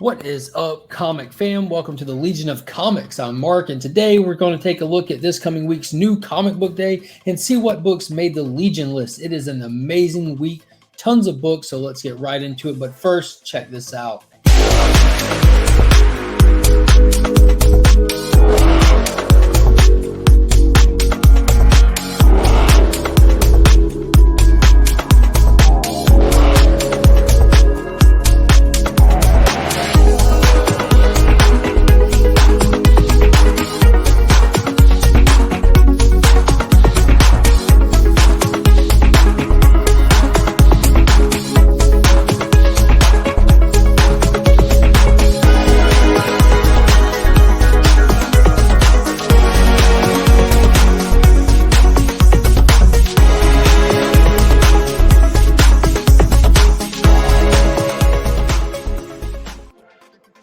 What is up, comic fam? Welcome to the Legion of Comics. I'm Mark, and today we're going to take a look at this coming week's new comic book day and see what books made the Legion list. It is an amazing week, tons of books, so let's get right into it. But first, check this out.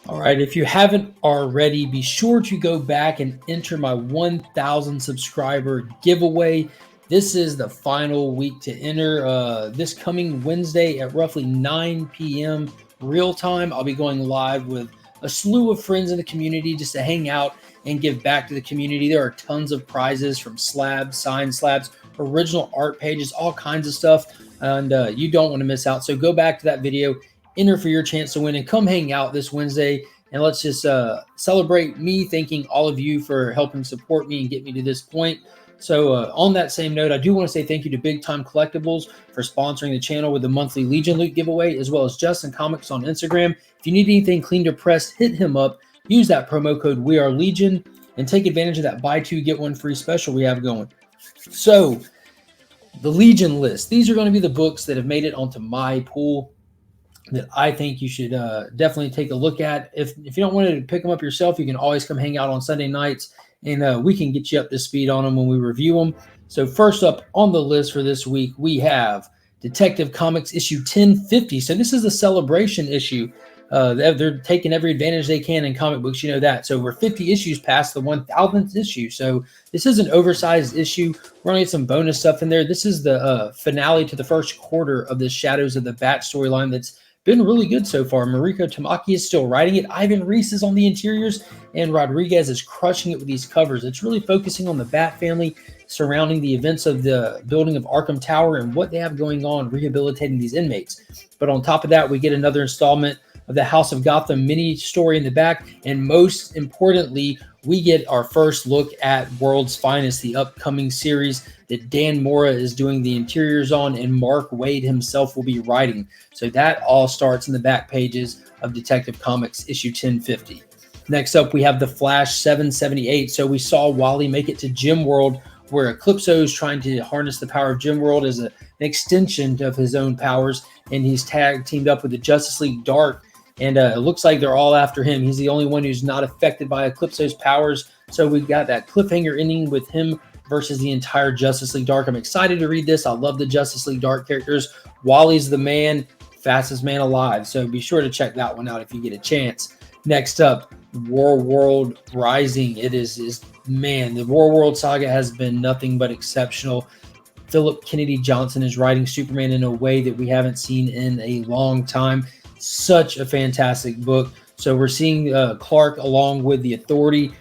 All right, if you haven't already, be sure to go back and enter my 1,000 subscriber giveaway. This is the final week to enter. This coming Wednesday at roughly 9 p.m. real time, I'll be going live with a slew of friends in the community just to hang out and give back to the community. There are tons of prizes from slabs, signed slabs, original art pages, all kinds of stuff, and you don't want to miss out. So go back to that video, enter for your chance to win, and come hang out this Wednesday. And let's just celebrate me thanking all of you for helping support me and get me to this point. So on that same note, I do want to say thank you to Big Time Collectibles for sponsoring the channel with the monthly Legion loot giveaway, as well as Justin Comics on Instagram. If you need anything clean to press, hit him up. Use that promo code WeAreLegion and take advantage of that buy two, get one free special we have going. So the Legion list. These are going to be the books that have made it onto my pool that I think you should definitely take a look at. If you don't want to pick them up yourself, you can always come hang out on Sunday nights, and we can get you up to speed on them when we review them. So first up on the list for this week, we have Detective Comics issue 1050. So this is a celebration issue. They're taking every advantage they can in comic books, you know that. So we're 50 issues past the 1,000th issue. So this is an oversized issue. We're going to get some bonus stuff in there. This is the finale to the first quarter of the Shadows of the Bat storyline that's been really good so far. Mariko Tamaki is still writing it. Ivan Reis is on the interiors, and Rodriguez is crushing it with these covers. It's really focusing on the Bat family surrounding the events of the building of Arkham Tower and what they have going on rehabilitating these inmates. But on top of that, we get another installment of the House of Gotham mini story in the back, and most importantly, we get our first look at World's Finest, the upcoming series that Dan Mora is doing the interiors on and Mark Waid himself will be writing. So that all starts in the back pages of Detective Comics issue 1050. Next up, we have The Flash 778. So we saw Wally make it to Gem World, where Eclipso is trying to harness the power of Gem World as an extension of his own powers, and he's teamed up with the Justice League Dark. And it looks like they're all after him. He's the only one who's not affected by Eclipso's powers. So we've got that cliffhanger ending with him versus the entire Justice League Dark. I'm excited to read this. I love the Justice League Dark characters. Wally's the man, fastest man alive. So be sure to check that one out if you get a chance. Next up, War World Rising. It is man, the War World saga has been nothing but exceptional. Philip Kennedy Johnson is writing Superman in a way that we haven't seen in a long time. Such a fantastic book. So we're seeing Clark along with the Authority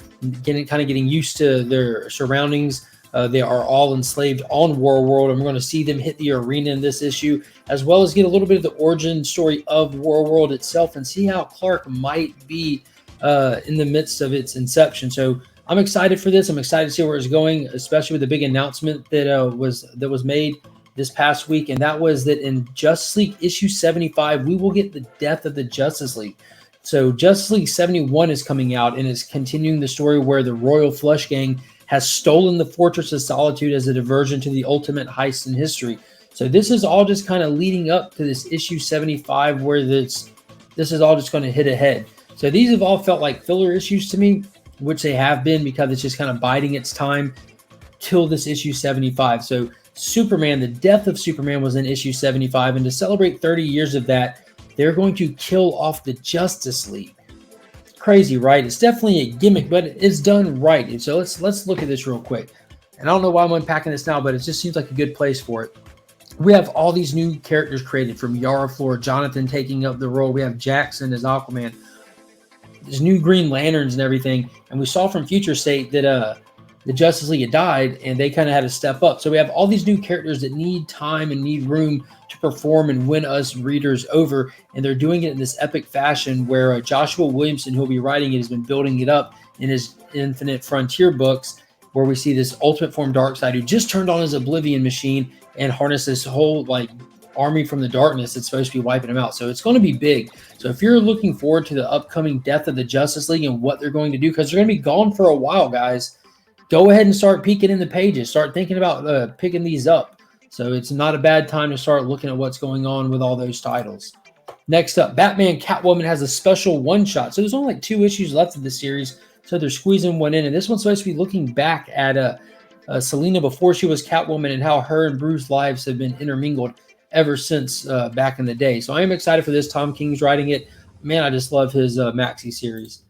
getting used to their surroundings. They are all enslaved on War World, and we're going to see them hit the arena in this issue, as well as get a little bit of the origin story of War World itself and see how Clark might be in the midst of its inception. So I'm excited for this. I'm excited to see where it's going, especially with the big announcement that was made this past week, and that was that in Justice League issue 75, we will get the death of the Justice League. So Justice League 71 is coming out, and it's continuing the story where the Royal Flush Gang has stolen the Fortress of Solitude as a diversion to the ultimate heist in history. So this is all just kind of leading up to this issue 75 where this is all just going to hit ahead. So these have all felt like filler issues to me, which they have been, because it's just kind of biding its time till this issue 75. So Superman, the death of Superman was in issue 75, and to celebrate 30 years of that, they're going to kill off the Justice League. Crazy, right? It's definitely a gimmick, but it's done right. And so let's look at this real quick. And I don't know why I'm unpacking this now, but it just seems like a good place for it. We have all these new characters created, from Yara Flor, Jonathan taking up the role. We have Jackson as Aquaman. these new Green Lanterns and everything. And we saw from Future State that the Justice League had died, and they kind of had to step up. So we have all these new characters that need time and need room to perform and win us readers over, and they're doing it in this epic fashion where Joshua Williamson, who'll be writing it, has been building it up in his Infinite Frontier books, where we see this Ultimate Form Darkseid who just turned on his Oblivion machine and harnessed this whole army from the darkness that's supposed to be wiping him out. So it's going to be big. So if you're looking forward to the upcoming death of the Justice League and what they're going to do, because they're going to be gone for a while, guys, go ahead and start peeking in the pages. Start thinking about picking these up. So it's not a bad time to start looking at what's going on with all those titles. Next up, Batman Catwoman has a special one-shot. So there's only 2 issues left of the series, so they're squeezing one in. And this one's supposed to be looking back at Selena before she was Catwoman and how her and Bruce's lives have been intermingled ever since back in the day. So I am excited for this. Tom King's writing it. Man, I just love his Maxi series.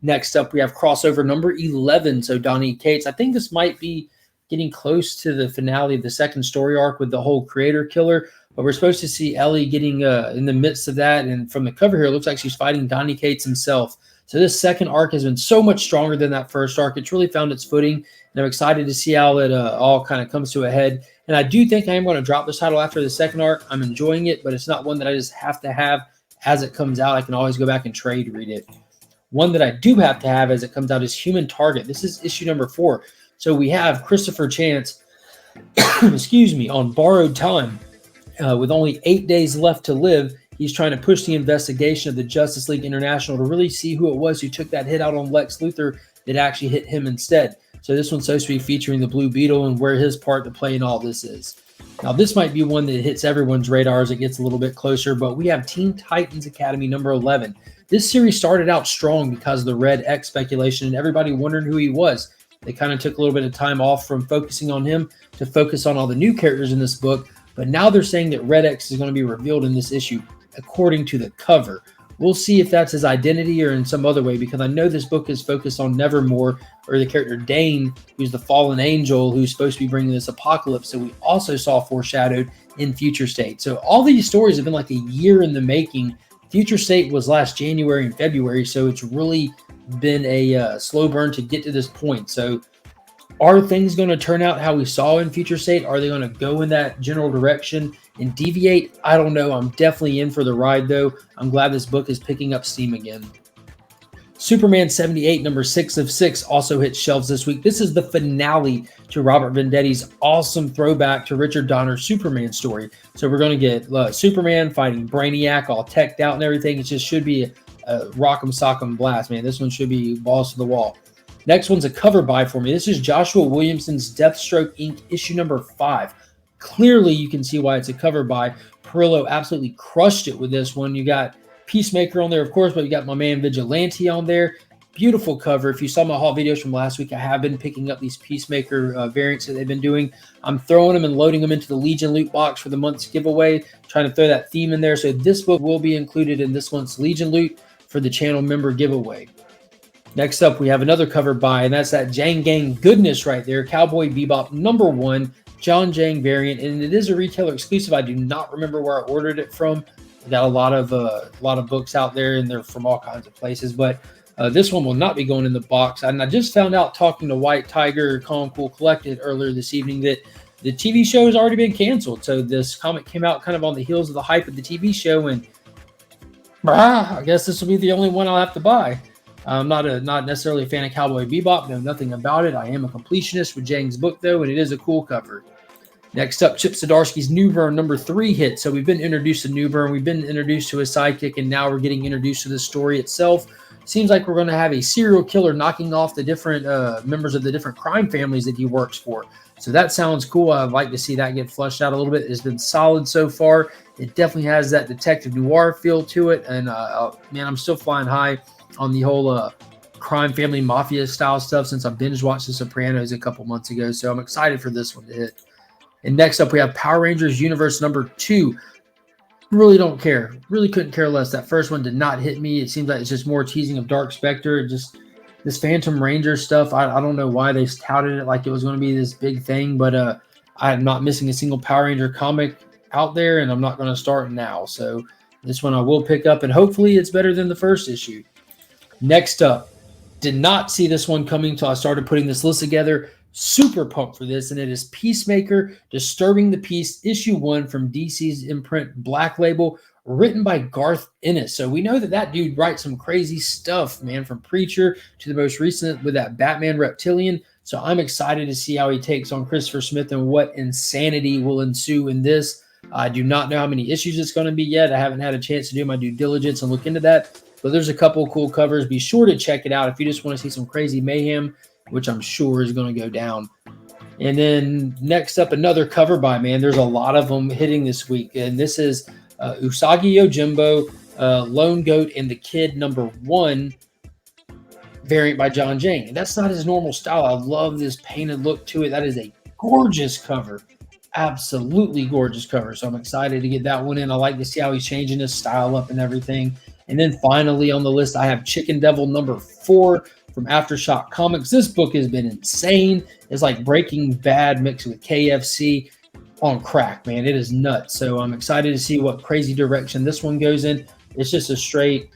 Next up, we have crossover number 11. So Donny Cates. I think this might be getting close to the finale of the second story arc with the whole creator killer. But we're supposed to see Ellie getting in the midst of that. And from the cover here, it looks like she's fighting Donny Cates himself. So this second arc has been so much stronger than that first arc. It's really found its footing. And I'm excited to see how it all kind of comes to a head. And I do think I am going to drop this title after the second arc. I'm enjoying it, but it's not one that I just have to have as it comes out. I can always go back and trade read it. One that I do have to have as it comes out is Human Target. This is issue number 4. So we have Christopher Chance, excuse me, on borrowed time. With only 8 days left to live, he's trying to push the investigation of the Justice League International to really see who it was who took that hit out on Lex Luthor that actually hit him instead. So this one's supposed to be featuring the Blue Beetle and where his part to play in all this is. Now, this might be one that hits everyone's radar as it gets a little bit closer, but we have Teen Titans Academy number 11. This series started out strong because of the Red X speculation and everybody wondering who he was. They kind of took a little bit of time off from focusing on him to focus on all the new characters in this book, but now they're saying that Red X is going to be revealed in this issue, according to the cover. We'll see if that's his identity or in some other way, because I know this book is focused on Nevermore, or the character Dane, who's the fallen angel who's supposed to be bringing this apocalypse that we also saw foreshadowed in Future State. So all these stories have been like a year in the making. Future State was last January and February, so it's really been a slow burn to get to this point. So are things going to turn out how we saw in Future State? Are they going to go in that general direction and deviate? I don't know. I'm definitely in for the ride, though. I'm glad this book is picking up steam again. Superman 78, number 6 of 6, also hit shelves this week. This is the finale to Robert Vendetti's awesome throwback to Richard Donner's Superman story. So we're going to get Superman fighting Brainiac all teched out and everything. It just should be a rock'em sock'em blast, man. This one should be balls to the wall. Next one's a cover buy for me. This is Joshua Williamson's Deathstroke Inc. issue number 5. Clearly, you can see why it's a cover buy. Perillo absolutely crushed it with this one. You got Peacemaker on there, of course, but you got my man Vigilante on there. Beautiful cover. If you saw my haul videos from last week, I have been picking up these Peacemaker variants that they've been doing. I'm throwing them and loading them into the Legion loot box for the month's giveaway, trying to throw that theme in there. So this book will be included in this month's Legion loot for the channel member giveaway. Next up, we have another cover buy, and that's that Jang Gang goodness right there. Cowboy Bebop number 1, John Jang variant, and it is a retailer exclusive. I do not remember where I ordered it from. I got a lot of books out there, and they're from all kinds of places. But this one will not be going in the box. And I just found out talking to White Tiger Calm Cool Collected earlier this evening that the TV show has already been canceled. So this comic came out kind of on the heels of the hype of the TV show, and I guess this will be the only one I'll have to buy. I'm not necessarily a fan of Cowboy Bebop. Know nothing about it. I am a completionist with Jang's book, though, and it is a cool cover. Next up, Chip Zdarsky's New Burn number 3 hit. So we've been introduced to New Burn. We've been introduced to his sidekick, and now we're getting introduced to the story itself. Seems like we're going to have a serial killer knocking off the different members of the different crime families that he works for. So that sounds cool. I'd like to see that get fleshed out a little bit. It's been solid so far. It definitely has that detective noir feel to it. And, man, I'm still flying high on the whole crime family mafia style stuff since I binge watched The Sopranos a couple months ago. So I'm excited for this one to hit. And next up, we have Power Rangers Universe number 2. Really don't care. Really couldn't care less. That first one did not hit me. It seems like it's just more teasing of Dark Spectre. Just this Phantom Ranger stuff. I don't know why they touted it like it was going to be this big thing, but I'm not missing a single Power Ranger comic out there, and I'm not going to start now. So this one I will pick up, and hopefully it's better than the first issue. Next up, did not see this one coming until I started putting this list together. Super pumped for this, and it is Peacemaker, Disturbing the Peace, issue 1 from DC's imprint Black Label, written by Garth Ennis. So we know that that dude writes some crazy stuff, man, from Preacher to the most recent with that Batman Reptilian. So I'm excited to see how he takes on Christopher Smith and what insanity will ensue in this. I do not know how many issues it's going to be yet. I haven't had a chance to do my due diligence and look into that. But there's a couple of cool covers. Be sure to check it out if you just want to see some crazy mayhem, which I'm sure is going to go down. And then next up, another cover by, man, there's a lot of them hitting this week. And this is Usagi Yojimbo, Lone Goat, and the Kid #1 variant by John Jane. And that's not his normal style. I love this painted look to it. That is a gorgeous cover. Absolutely gorgeous cover. So I'm excited to get that one in. I like to see how he's changing his style up and everything. And then finally on the list, I have Chicken Devil #4 from Aftershock Comics. This book has been insane. It's like Breaking Bad mixed with KFC on crack, man. It is nuts. So I'm excited to see what crazy direction this one goes in. It's just a straight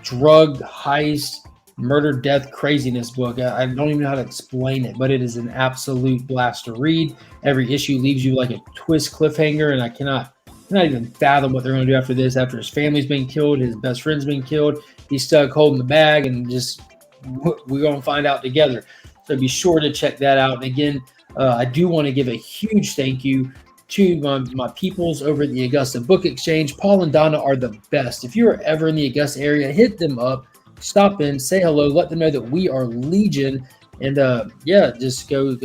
drug heist, murder, death, craziness book. I don't even know how to explain it, but it is an absolute blast to read. Every issue leaves you like a twist cliffhanger, and I cannot even fathom what they're going to do after this. After his family's been killed, his best friend's been killed, he's stuck holding the bag, and just we're going to find out together. So be sure to check that out. And again, I do want to give a huge thank you to my peoples over at the Augusta Book Exchange. Paul and Donna are the best. If you are ever in the Augusta area, hit them up, stop in, say hello, let them know that we are Legion, and yeah, just go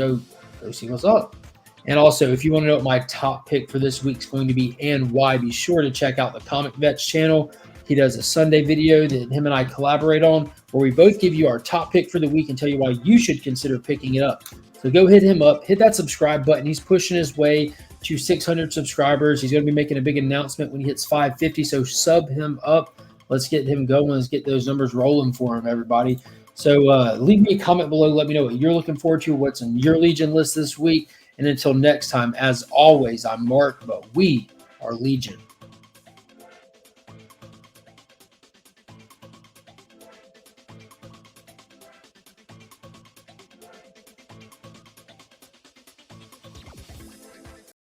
see what's up. And also, if you want to know what my top pick for this week is going to be and why, be sure to check out the Comic Vets channel. He does a Sunday video that him and I collaborate on, where we both give you our top pick for the week and tell you why you should consider picking it up. So go hit him up, hit that subscribe button. He's pushing his way to 600 subscribers. He's going to be making a big announcement when he hits 550. So sub him up. Let's get him going. Let's get those numbers rolling for him, everybody. So leave me a comment below. Let me know what you're looking forward to, what's on your Legion list this week. And until next time, as always, I'm Mark, but we are Legion.